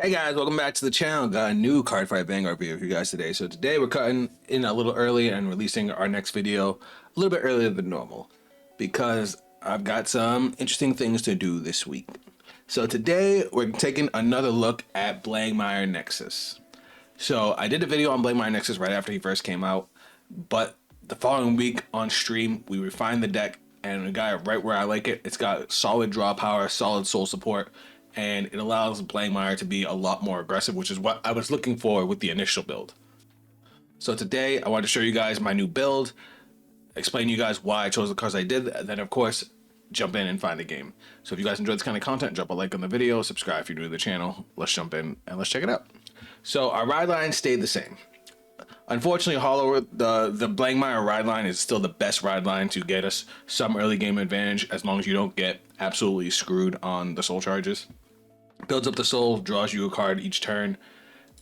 Hey guys, welcome back to the channel. Got a new Cardfight Vanguard video for you guys today. So today we're cutting in a little early and releasing our next video a little bit earlier than normal because I've got some interesting things to do this week. So today we're taking another look at Blangdmire Nexus. So I did a video on Blangdmire Nexus right after he first came out, but the following week on stream we refined the deck and we got it right where I like it. It's got solid draw power, solid soul support, and it allows Blangdmire to be a lot more aggressive, which is what I was looking for with the initial build. So today I wanted to show you guys my new build, explain to you guys why I chose the cards I did, and then of course jump in and find the game. So if you guys enjoy this kind of content, drop a like on the video, subscribe if you're new to the channel. Let's jump in and let's check it out. So our ride line stayed the same. Unfortunately, the Blangdmire ride line is still the best ride line to get us some early game advantage as long as you don't get absolutely screwed on the soul charges. Builds up the soul, draws you a card each turn,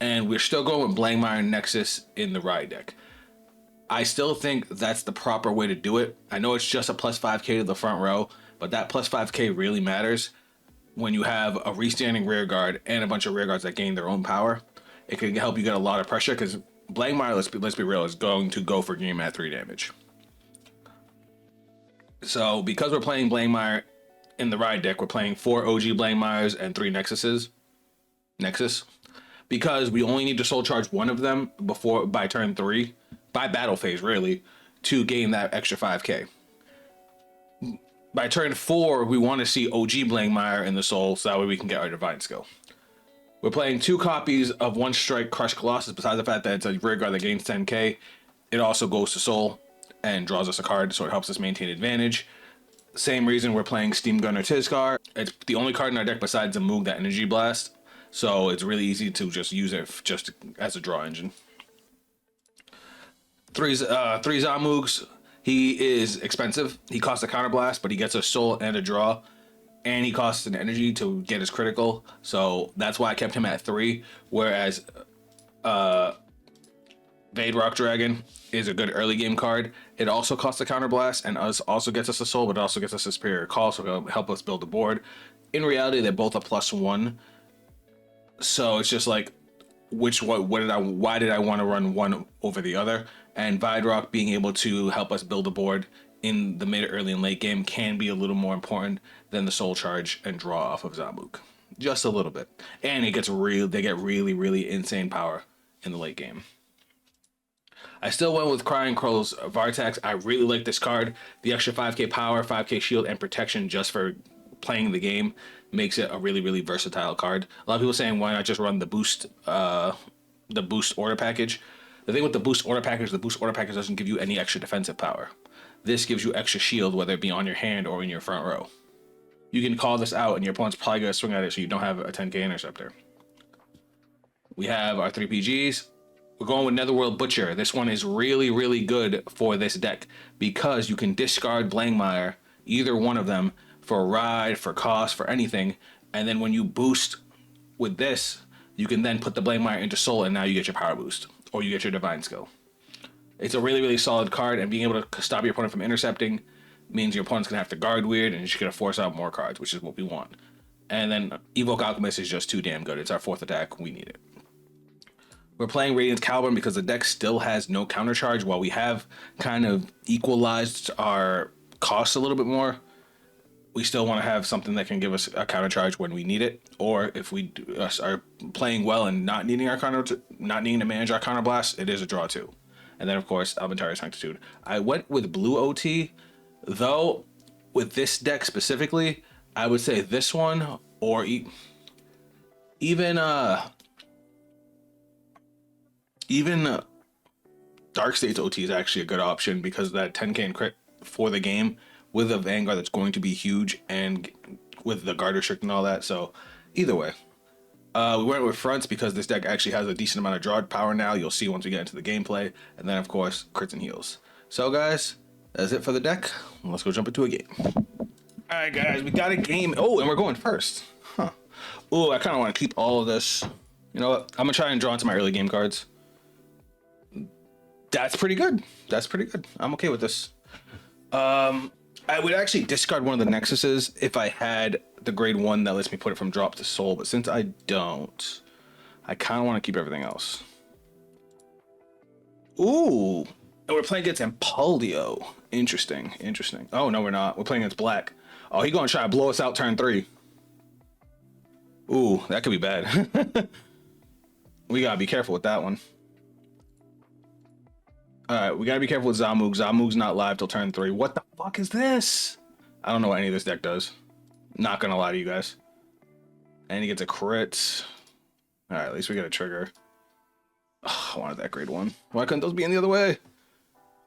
and we're still going with Blangdmire Nexus in the ride deck. I still think that's the proper way to do it. I know it's just a plus 5k to the front row, but that plus 5k really matters when you have a restanding rear guard and a bunch of rear guards that gain their own power. It can help you get a lot of pressure because Blangdmire, let's be real, is going to go for game at 3 damage. So because we're playing Blangdmire in the ride deck, we're playing 4 OG Blangdmires and 3 Nexus, because we only need to soul charge one of them by turn 3, by battle phase really, to gain that extra 5k. By turn 4, we want to see OG Blangdmire in the soul so that way we can get our divine skill. We're playing 2 copies of One Strike Crush Colossus. Besides the fact that it's a rear guard that gains 10k, it also goes to soul and draws us a card, so it helps us maintain advantage. Same reason we're playing Steam Gunner Tizcar. It's the only card in our deck besides the Moog that Energy Blast, so it's really easy to just use it just as a draw engine. Three Zamoogs. He is expensive. He costs a counterblast, but he gets a soul and a draw, and he costs an energy to get his critical. So that's why I kept him at 3. Whereas Vade Rock Dragon is a good early game card. It also costs a counterblast and also gets us a soul, but it also gets us a superior call, so it'll help us build the board. In reality, they're both a +1. So it's just like, why did I want to run one over the other? And Vade Rock being able to help us build a board in the mid, early, and late game can be a little more important than the soul charge and draw off of Zamook. Just a little bit. And they get really insane power in the late game. I still went with Crying Crow's Vartax. I really like this card. The extra 5k power, 5k shield, and protection just for playing the game makes it a really versatile card. A lot of people saying why not just run the boost order package. The thing with the boost order package doesn't give you any extra defensive power. This gives you extra shield, whether it be on your hand or in your front row. You can call this out and your opponent's probably going to swing at it so you don't have a 10k interceptor. We have our 3 PGs. We're going with Netherworld Butcher. This one is really good for this deck because you can discard Blangdmire, either one of them, for a ride, for cost, for anything. And then when you boost with this, you can then put the Blangdmire into soul and now you get your power boost or you get your divine skill. It's a really solid card, and being able to stop your opponent from intercepting means your opponent's going to have to guard weird and you're just going to force out more cards, which is what we want. And then Evoke Alchemist is just too damn good. It's our 4th attack. We need it. We're playing Radiance Caliburn because the deck still has no counter charge. While we have kind of equalized our costs a little bit more, we still want to have something that can give us a counter charge when we need it, or if we are playing well and not needing to manage our counter blast, it is a draw too. And then of course Almentarius Sanctitude. I went with blue OT, though with this deck specifically, I would say this one or even Dark States OT is actually a good option because of that 10k and crit for the game with a Vanguard that's going to be huge and with the guard restrict and all that. So either way, we went with fronts because this deck actually has a decent amount of draw power now. You'll see once we get into the gameplay. And then of course, crits and heals. So guys, that's it for the deck. Let's go jump into a game. All right guys, we got a game. Oh, and we're going first. Huh. Oh, I kind of want to keep all of this. You know what? I'm gonna try and draw into my early game cards. That's pretty good. I'm okay with this. I would actually discard one of the Nexuses if I had the grade 1 that lets me put it from drop to soul, but since I don't, I kind of want to keep everything else. Ooh, and we're playing against Empoleon. Interesting, interesting. Oh, no, we're not. We're playing against Black. Oh, he gonna try to blow us out turn 3. Ooh, that could be bad. We gotta be careful with that one. Alright, we gotta be careful with Zamoog. Zamoog's not live till turn 3. What the fuck is this? I don't know what any of this deck does. Not gonna lie to you guys. And he gets a crit. Alright, at least we get a trigger. Oh, I wanted that grade 1. Why couldn't those be in the other way?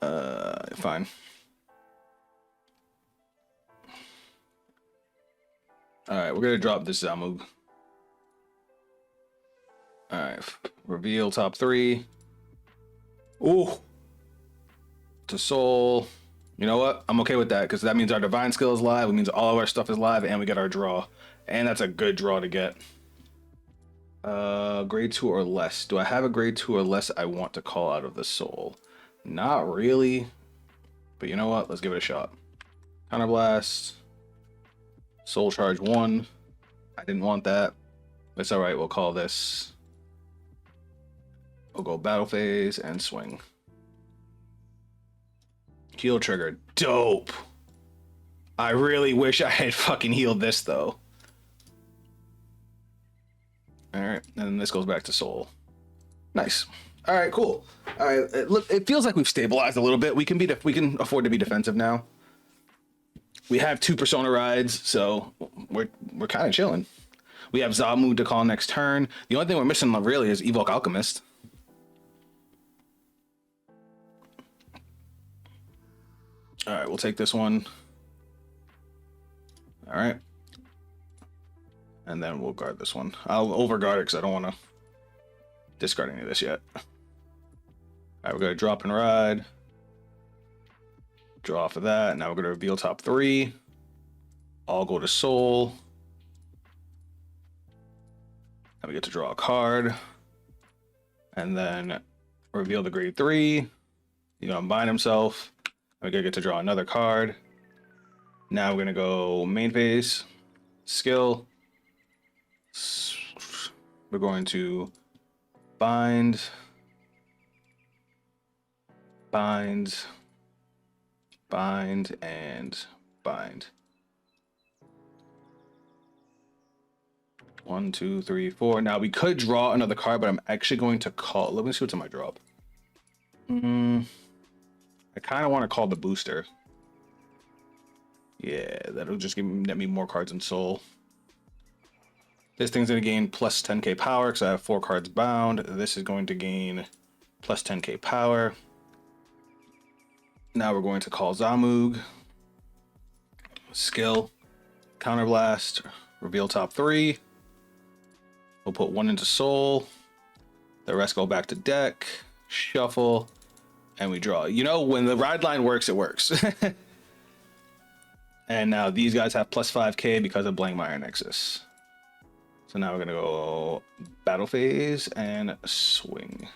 Fine. Alright, we're gonna drop this Zamoog. Alright, reveal top 3. Ooh. To soul. You know what? I'm okay with that because that means our divine skill is live. It means all of our stuff is live and we get our draw. And that's a good draw to get. Grade 2 or less. Do I have a grade 2 or less I want to call out of the soul? Not really. But you know what? Let's give it a shot. Counterblast. Soul charge 1. I didn't want that. It's alright. We'll call this. We'll go battle phase and swing. Heal trigger. Dope. I really wish I had fucking healed this though. Alright, and then this goes back to soul. Nice. Alright, cool. Alright, look, it feels like we've stabilized a little bit. We can afford to be defensive now. We have 2 Persona rides, so we're kind of chilling. We have Zamoog to call next turn. The only thing we're missing really is Evoke Alchemist. Alright, we'll take this one. Alright. And then we'll guard this one. I'll overguard it because I don't want to discard any of this yet. Alright, we're going to drop and ride. Draw off of that. Now we're going to reveal top 3. All go to soul. Now we get to draw a card. And then reveal the grade 3. He's going to bind himself. We're going to get to draw another card. Now we're going to go main phase. Skill. We're going to bind. Bind. Bind and bind. 1, 2, 3, 4. Now we could draw another card, but I'm actually going to call. Let me see what's in my drop. I kind of want to call the booster. Yeah, that'll just get me more cards in soul. This thing's going to gain plus 10k power because I have 4 cards bound. This is going to gain plus 10k power. Now we're going to call Zamoog. Skill. Counterblast. Reveal top 3. We'll put 1 into soul. The rest go back to deck. Shuffle. And we draw. You know, when the ride line works, it works. And now these guys have plus 5k because of Blangdmire Nexus. So now we're going to go battle phase and swing.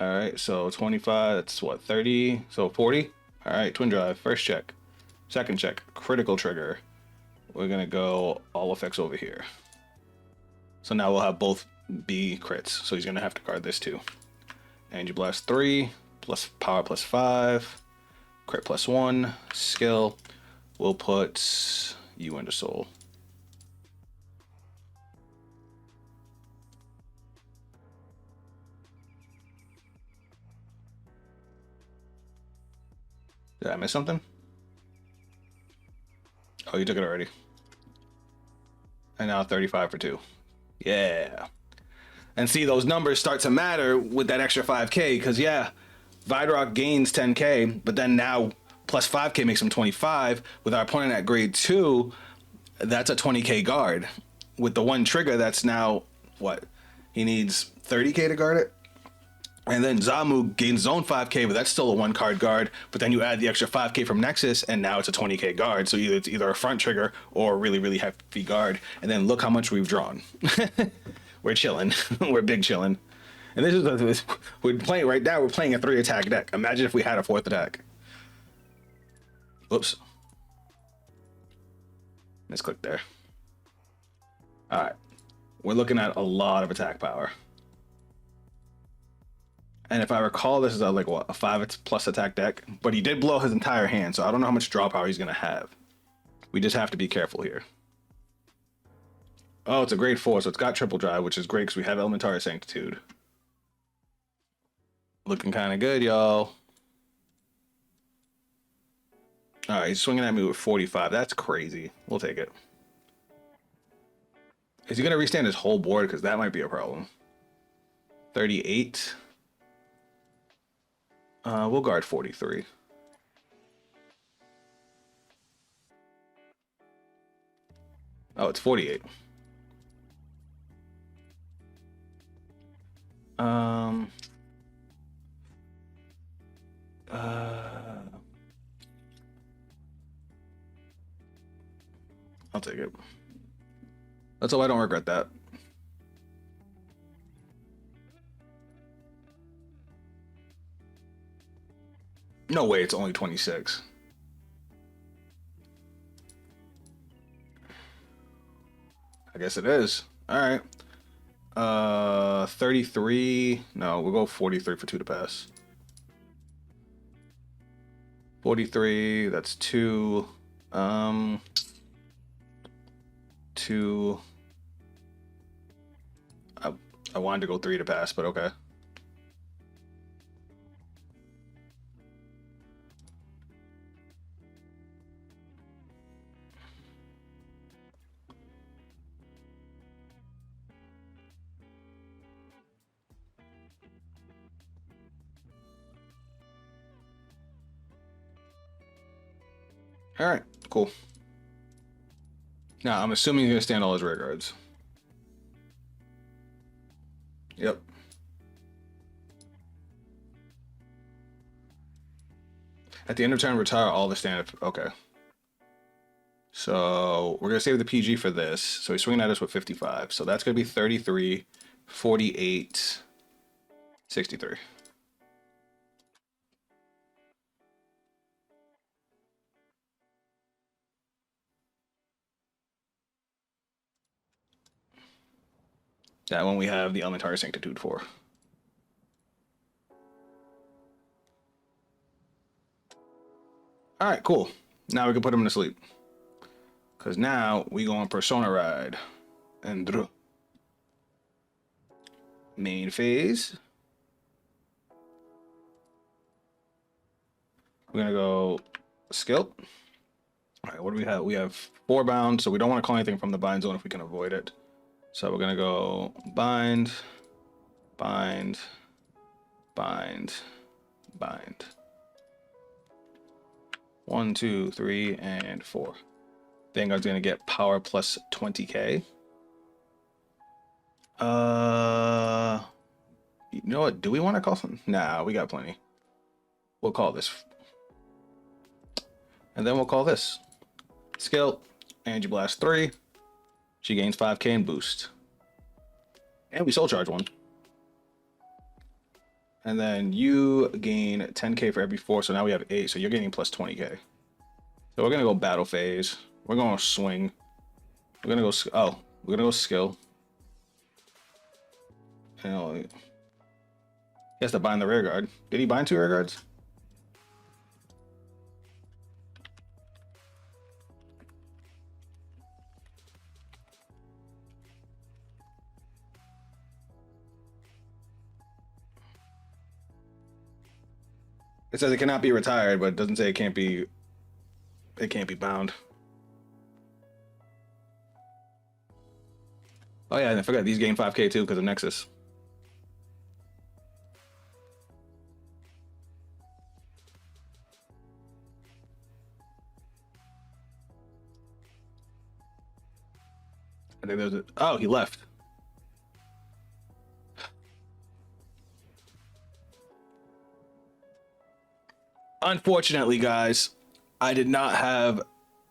All right, so 25, that's what, 30? So 40? All right, twin drive, first check. Second check, critical trigger. We're going to go all effects over here. So now we'll have both be crits. So he's going to have to guard this too. Energy blast 3, plus power plus 5, crit plus 1, skill. We'll put you into soul. Did I miss something? Oh, you took it already. And now 35 for 2. Yeah. And see, those numbers start to matter with that extra 5k, because yeah, Vidrock gains 10k, but then now plus 5k makes him 25. With our opponent at grade 2, that's a 20k guard. With the 1 trigger, that's now, what? He needs 30k to guard it? And then Zamoog gains his own 5k, but that's still a 1 card guard. But then you add the extra 5k from Nexus, and now it's a 20k guard. So it's either a front trigger or a really, really hefty guard. And then look how much we've drawn. We're chilling. We're big chilling. And we're playing right now. We're playing a 3 attack deck. Imagine if we had a 4th attack. Oops. Let's click there. All right. We're looking at a lot of attack power. And if I recall, this is a 5+ attack deck. But he did blow his entire hand, so I don't know how much draw power he's gonna have. We just have to be careful here. Oh, it's a grade 4, so it's got triple drive, which is great because we have Elementary Sanctitude. Looking kind of good, y'all. All right, he's swinging at me with 45. That's crazy. We'll take it. Is he going to restand his whole board? Because that might be a problem. 38. We'll guard 43. Oh, it's 48. I'll take it. That's all. I don't regret that. No way, it's only 26. I guess it is. All right. 33. No, we'll go 43 for 2 to pass. 43, that's 2. 2. I wanted to go 3 to pass, but okay. All right, cool. Now, I'm assuming he's going to stand all his rear guards. Yep. At the end of turn, retire all the standard. Okay. So we're going to save the PG for this. So he's swinging at us with 55. So that's going to be 33, 48, 63. That one we have the Elementary Sanctitude for. All right, cool. Now we can put him to sleep. Because now we go on Persona Ride. And main phase. We're going to go skill. All right, what do we have? We have 4 bound, so we don't want to call anything from the bind zone if we can avoid it. So we're going to go bind, bind, bind, bind. 1, 2, 3, and 4. Vanguard's going to get power plus 20k. You know what? Do we want to call something? Nah, we got plenty. We'll call this. And then we'll call this. Skill, Energy Blast 3. She gains 5k in boost. And we soul charge 1. And then you gain 10k for every 4, so now we have 8, so you're getting plus 20k. So we're going to go battle phase. We're going to swing. We're going to go, we're going to go skill. And he has to bind the rear guard. Did he bind 2 rear guards? It says it cannot be retired, but it doesn't say it can't be bound. Oh yeah, and I forgot these gain 5k too because of Nexus. I think there's oh, he left. Unfortunately, guys, I did not have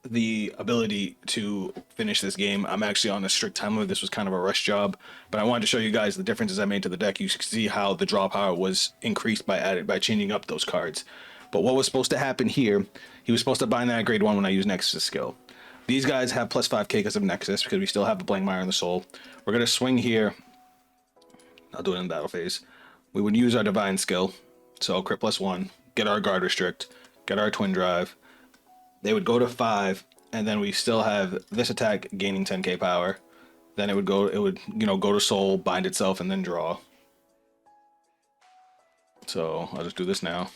the ability to finish this game. I'm actually on a strict time limit. This was kind of a rush job, but I wanted to show you guys the differences I made to the deck. You can see how the draw power was increased by changing up those cards. But what was supposed to happen here, he was supposed to bind that at grade 1 when I use Nexus skill. These guys have plus 5k because of Nexus, because we still have the Blangdmire in the soul. We're going to swing here. I'll do it in battle phase. We would use our divine skill, so crit plus 1, get our guard restrict, get our twin drive. They would go to 5, and then we still have this attack gaining 10k power. Then it would go to soul, bind itself, and then draw. So I'll just do this now.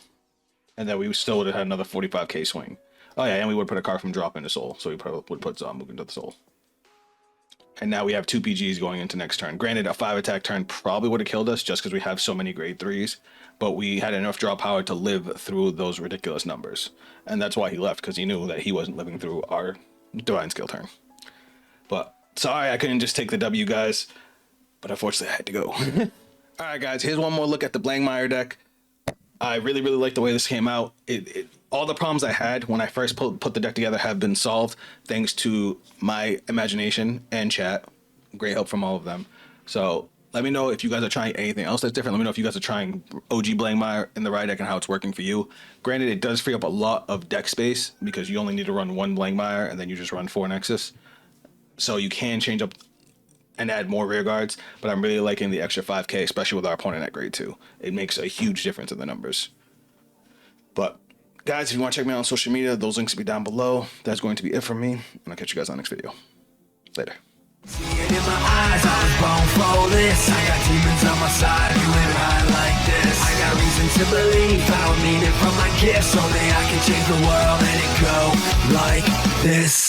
And then we still would have had another 45k swing. Oh yeah, and we would put a card from drop into soul, so we probably would put Zom into the soul. And now we have 2 PGs going into next turn. Granted, a 5 attack turn probably would have killed us just because we have so many grade 3s, but we had enough draw power to live through those ridiculous numbers. And that's why he left, because he knew that he wasn't living through our divine skill turn. But sorry I couldn't just take the W, guys, but unfortunately I had to go. Alright guys, here's one more look at the Blangdmire deck. I really like the way this came out. All the problems I had when I first put the deck together have been solved thanks to my imagination and chat. Great help from all of them. So let me know if you guys are trying anything else that's different. Let me know if you guys are trying OG Blangdmire in the right deck and how it's working for you. Granted, it does free up a lot of deck space because you only need to run 1 Blangdmire and then you just run 4 Nexus. So you can change up and add more rear guards, but I'm really liking the extra 5k, especially with our opponent at grade 2. It makes a huge difference in the numbers. But guys, if you want to check me out on social media, those links will be down below. That's going to be it from me, and I'll catch you guys on the next video. Later. See it in my eyes, I was born for this. I got demons on my side, you ain't right like this. I got reason to believe, I don't need it from my gifts. Only I can change the world and it go like this.